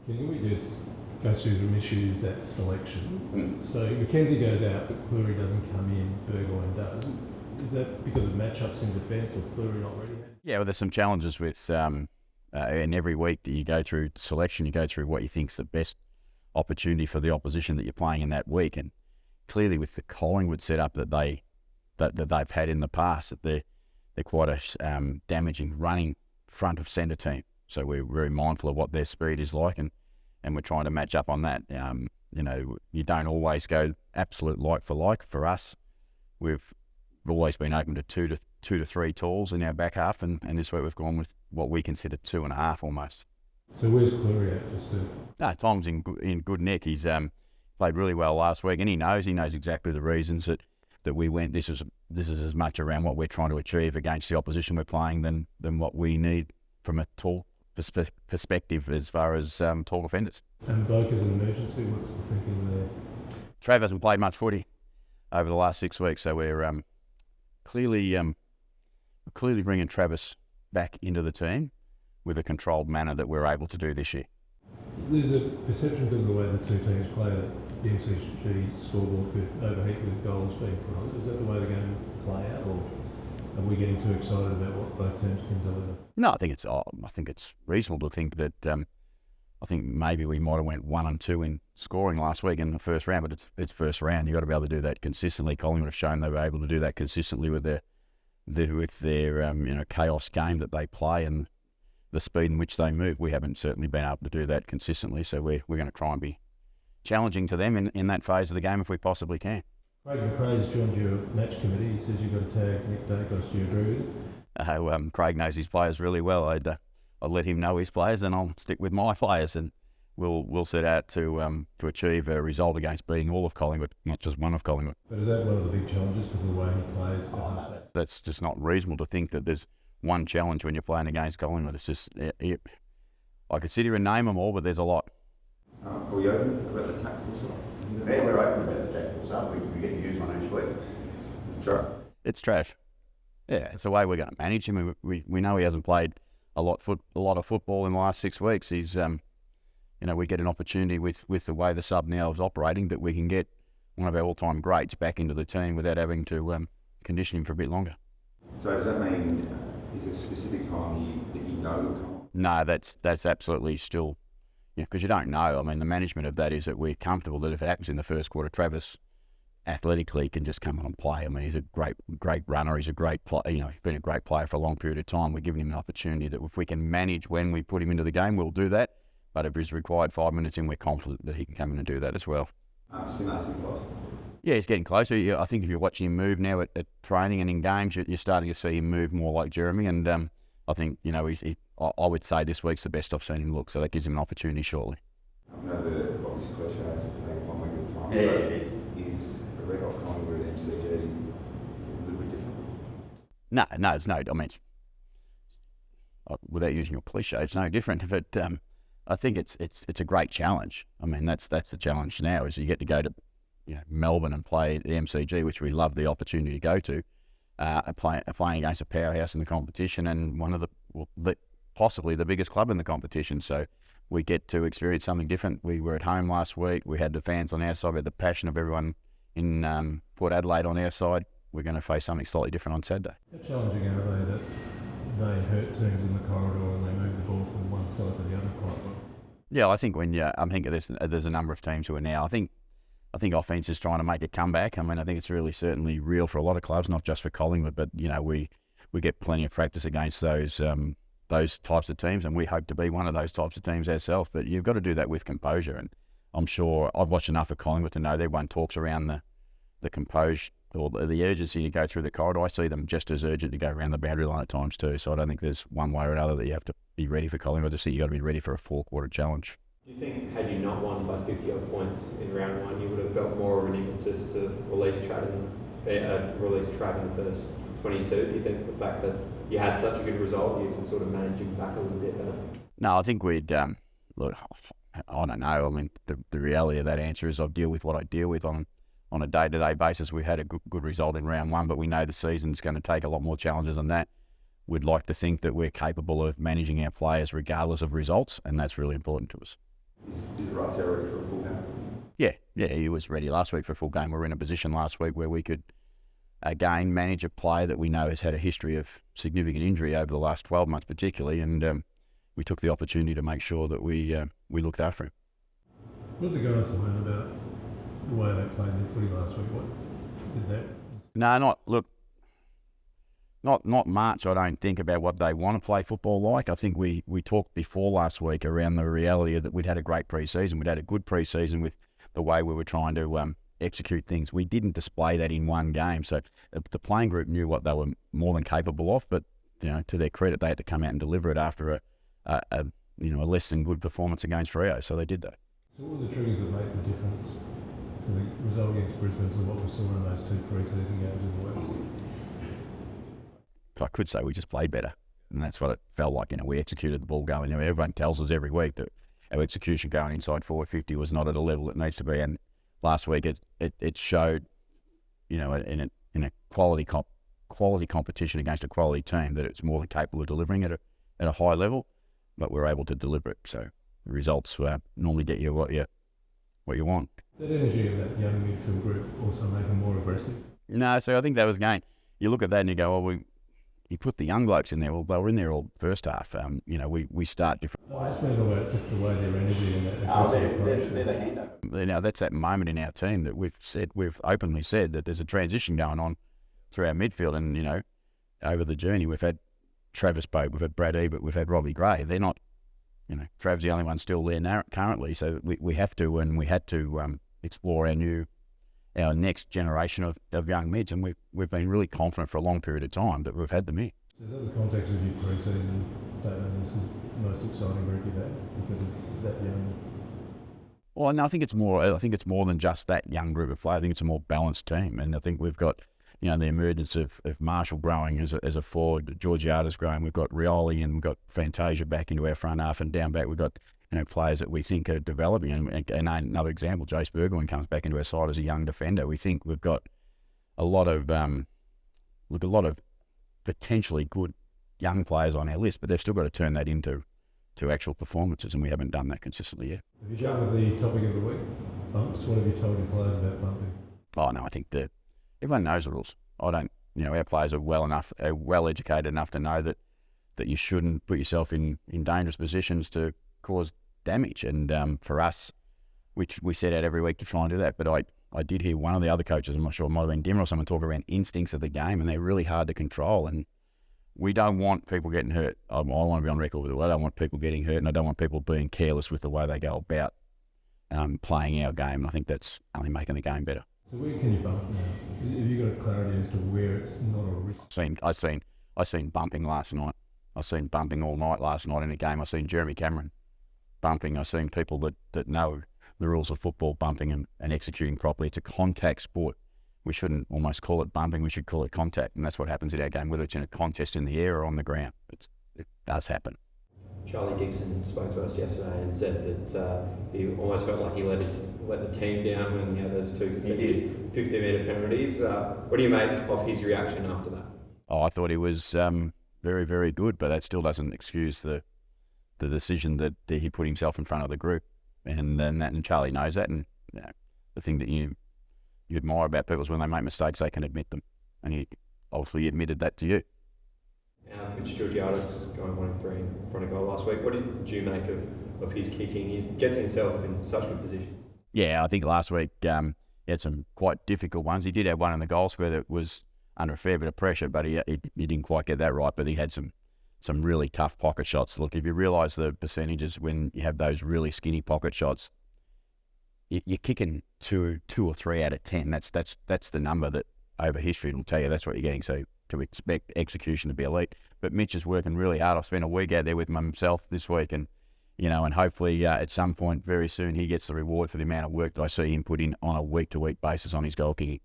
Can we just go through some issues at selection? So McKenzie goes out, but Cleary doesn't come in, Burgoyne does. Is that because of matchups in defence or Cleary not ready? Yeah, well, there's some challenges with, and every week that you go through selection, you go through what you think's the best opportunity for the opposition that you're playing in that week. And clearly with the Collingwood setup that they've had in the past, that they're quite a damaging running front of centre team. So we're very mindful of what their speed is like, and we're trying to match up on that. You don't always go absolute like for like. For us, we've always been open to two to three talls in our back half, and this week we've gone with what we consider 2.5 almost. So where's Cleary at? Tom's in good nick. He's played really well last week, and he knows exactly the reasons that we went. This is as much around what we're trying to achieve against the opposition we're playing than what we need from a tall perspective as far as tall defenders. And Bloke is an emergency. What's the thinking there? Trav hasn't played much footy over the last 6 weeks, so we're clearly bringing Travis back into the team with a controlled manner that we're able to do this year. There's a perception because of the way the two teams play that the MCG scoreboard could overheat with goals being put on. Is that the way the game will play out, or are we getting too excited about what both teams can deliver? No, I think it's reasonable to think that. I think maybe we might have went 1 and 2 in scoring last week in the first round, but it's first round. You've got to be able to do that consistently. Collingwood have shown they were able to do that consistently with their chaos game that they play and the speed in which they move. We haven't certainly been able to do that consistently, so we're going to try and be challenging to them in that phase of the game if we possibly can. Craig McRae's joined your match committee. He says you've got to tag Nick Dacos. Do you agree with it? Craig knows his players really well. I'll let him know his players, and I'll stick with my players, and we'll set out to achieve a result against beating all of Collingwood, not just one of Collingwood. But is that one of the big challenges because of the way he plays? That's just not reasonable to think that there's one challenge when you're playing against Collingwood. It's just I could sit here and name them all, but there's a lot. Are we open about the tactical side? Yeah, we're open about the tactical side. We get to use one each week. It's trash. It's trash. Yeah, it's the way we're going to manage him. We know he hasn't played a lot of football in the last 6 weeks. He's we get an opportunity with the way the sub now is operating that we can get one of our all-time greats back into the team without having to condition him for a bit longer. So does that mean is there a specific time that you know will come on? No, that's absolutely still, because you don't know. I mean, the management of that is that we're comfortable that if it happens in the first quarter, Travis athletically can just come on and play. I mean, he's a great runner. He's a great player. He's been a great player for a long period of time. We're giving him an opportunity that if we can manage when we put him into the game, we'll do that. But if he's required 5 minutes in, we're confident that he can come in and do that as well. It's been nice and close. Yeah, he's getting closer. I think if you're watching him move now at training and in games, you're starting to see him move more like Jeremy. And I think, I would say this week's the best I've seen him look. So that gives him an opportunity shortly. I know the obvious cliche is to take 1 week at a time. Yeah, it is. Is a red hot Collingwood MCG a little bit different? No, it's no. I mean, without using your cliche, it's no different. But I think it's a great challenge. I mean, that's the challenge now is you get to go to Melbourne and play the MCG, which we love the opportunity to go to, playing against a powerhouse in the competition and one of possibly the biggest club in the competition. So we get to experience something different. We were at home last week. We had the fans on our side. We had the passion of everyone in Port Adelaide on our side. We're going to face something slightly different on Saturday. How challenging are they that they hurt teams in the corridor and they move the ball from one side to the other quite well? Yeah, I think there's a number of teams who are now. I think offence is trying to make a comeback. I mean, I think it's really certainly real for a lot of clubs, not just for Collingwood, but we get plenty of practice against those types of teams, and we hope to be one of those types of teams ourselves. But you've got to do that with composure, and I'm sure I've watched enough of Collingwood to know that everyone talks around the composure or the urgency to go through the corridor. I see them just as urgent to go around the boundary line at times too. So I don't think there's one way or another that you have to be ready for Collingwood. To see you got to be ready for a 4-quarter challenge. Do you think had you not won by 50-odd points in round 1, you would have felt more of an impetus to release Trav in the first 22? Do you think the fact that you had such a good result, you can sort of manage him back a little bit better? No, I think we'd look. I don't know. I mean, the reality of that answer is I deal with what I deal with on a day-to-day basis. We had a good result in round 1, but we know the season's going to take a lot more challenges than that. We'd like to think that we're capable of managing our players regardless of results, and that's really important to us. Is it right to ready for a full game? Yeah, he was ready last week for a full game. We were in a position last week where we could, again, manage a player that we know has had a history of significant injury over the last 12 months particularly, and we took the opportunity to make sure that we looked after him. What did the guys learn about the way they played their footy last week? What did that? No, not much, I don't think, about what they want to play football like. I think we talked before last week around the reality that we'd had a great pre-season. We'd had a good pre-season with the way we were trying to execute things. We didn't display that in one game. So the playing group knew what they were more than capable of, but to their credit, they had to come out and deliver it after a less than good performance against Freo. So they did that. So what were the triggers that made the difference to the result against Brisbane to what we saw in those two pre-season games in the West? I could say we just played better, and that's what it felt like. We executed the ball going. Everyone tells us every week that our execution going inside 450 was not at a level it needs to be, and last week it showed, in a quality competition against a quality team, that it's more than capable of delivering at a high level, but we're able to deliver it. So the results normally get you what you want. That energy of that young midfield group also make them more aggressive? No, so I think that was again. You look at that and you go, you put the young blokes in there. Well, they were in there all first half. We start different. I just mean about just the way their energy and that aggressive approach. They're the handover. Now that's that moment in our team that we've openly said that there's a transition going on through our midfield, and over the journey we've had Travis Pope, we've had Brad Ebert, we've had Robbie Gray. They're not, Trav's the only one still there currently. So we have to, and we had to explore our next generation of young mids, and we've been really confident for a long period of time that we've had them here. Is that the context of your pre-season statement? This is the most exciting group you've had because of that young? Well, no, I think it's more than just that young group of players. I think it's a more balanced team, and I think we've got the emergence of Marshall growing as a forward, Georgiada's growing. We've got Rioli and we've got Fantasia back into our front half, and down back we've got players that we think are developing. And another example, Jace Burgoyne comes back into our side as a young defender. We think we've got a lot of potentially good young players on our list, but they've still got to turn that into actual performances, and we haven't done that consistently yet. Have you dealt with the topic of the week, bumps? What have you told your players about bumping? Oh no, I think that everyone knows the rules. I don't. Our players are well educated enough to know that you shouldn't put yourself in dangerous positions to cause damage. And for us, which we set out every week to try and do that. But I did hear one of the other coaches, I'm not sure, it might have been Dimmer or someone, talk around instincts of the game, and they're really hard to control. And we don't want people getting hurt. I want to be on record with it. I don't want people getting hurt, and I don't want people being careless with the way they go about playing our game. And I think that's only making the game better. So where can you bump now? Have you got clarity as to where it's not a risk? I seen bumping last night. I seen bumping all night last night in a game. I seen Jeremy Cameron bumping. I seen people that know the rules of football bumping and executing properly. It's a contact sport. We shouldn't almost call it bumping. We should call it contact, and that's what happens in our game, whether it's in a contest in the air or on the ground. It does happen. Charlie Dixon spoke to us yesterday and said that he almost felt like he let the team down when he had those two consecutive 15-metre penalties. What do you make of his reaction after that? Oh, I thought he was very, very good, but that still doesn't excuse the decision that he put himself in front of the group, and Charlie knows that. And the thing that you admire about people is when they make mistakes, they can admit them, and he obviously admitted that to you. Mitch Georgiada's going 1-3 in front of goal last week. What did you make of his kicking? He gets himself in such good positions. Yeah, I think last week he had some quite difficult ones. He did have one in the goal square that was under a fair bit of pressure, but he didn't quite get that right. But he had some really tough pocket shots. Look, if you realise the percentages when you have those really skinny pocket shots, you're kicking two or 3 out of 10. That's the number that over history will tell you that's what you're getting. So to expect execution to be elite. But Mitch is working really hard. I've spent a week out there with himself this week, and hopefully at some point very soon he gets the reward for the amount of work that I see him put in on a week-to-week basis on his goal kicking.